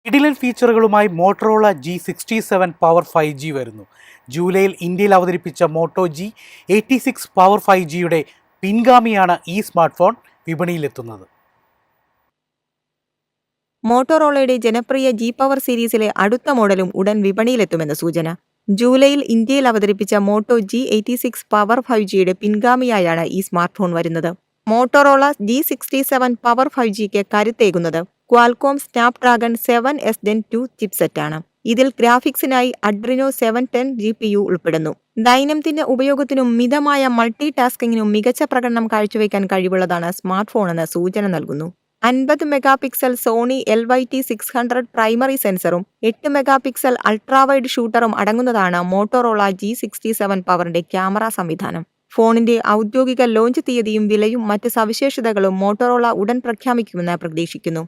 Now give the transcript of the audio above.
കിടിലൻ ഫീച്ചറുകളുമായി Motorola G67 power 5G വരുന്നു. ജൂലൈയിൽ ഇന്ത്യയിൽ അവതരിപ്പിച്ച മോട്ടോ G86 പവർ 5Gയുടെ പിൻഗാമിയാണ് ഈ സ്മാർട്ട് ഫോൺ വിപണിയിലെത്തുന്നത്. മോട്ടോറോളയുടെ ജനപ്രിയ ജി പവർ സീരീസിലെ അടുത്ത മോഡലും ഉടൻ വിപണിയിലെത്തുമെന്ന് സൂചന. ജൂലൈയിൽ ഇന്ത്യയിൽ അവതരിപ്പിച്ച മോട്ടോ G86 പവർ 5Gയുടെ പിൻഗാമിയായാണ് ഈ സ്മാർട്ട് ഫോൺ വരുന്നത്. മോട്ടോറോള G67 പവർ 5Gക്ക് കരുത്തേകുന്നത് ക്വാൽകോം സ്നാപ്ഡ്രാഗൺ 7S Gen 2 ചിപ്സെറ്റാണ്. ഇതിൽ ഗ്രാഫിക്സിനായി അഡ്രിനോ 710 GPU ഉൾപ്പെടുന്നു. ദൈനംദിന ഉപയോഗത്തിനും മിതമായ മൾട്ടി ടാസ്കിങ്ങിനും മികച്ച പ്രകടനം കാഴ്ചവെക്കാൻ കഴിവുള്ളതാണ് സ്മാർട്ട് ഫോണെന്ന് സൂചന നൽകുന്നു. 50 മെഗാപിക്സൽ സോണി LYT600 പ്രൈമറി സെൻസറും 8 മെഗാപിക്സൽ അൾട്രാവൈഡ് ഷൂട്ടറും അടങ്ങുന്നതാണ് മോട്ടോറോള G67 പവറിന്റെ ക്യാമറ സംവിധാനം. ഫോണിന്റെ ഔദ്യോഗിക ലോഞ്ച് തീയതിയും വിലയും മറ്റ് സവിശേഷതകളും മോട്ടോറോള ഉടൻ പ്രഖ്യാപിക്കുമെന്ന് പ്രതീക്ഷിക്കുന്നു.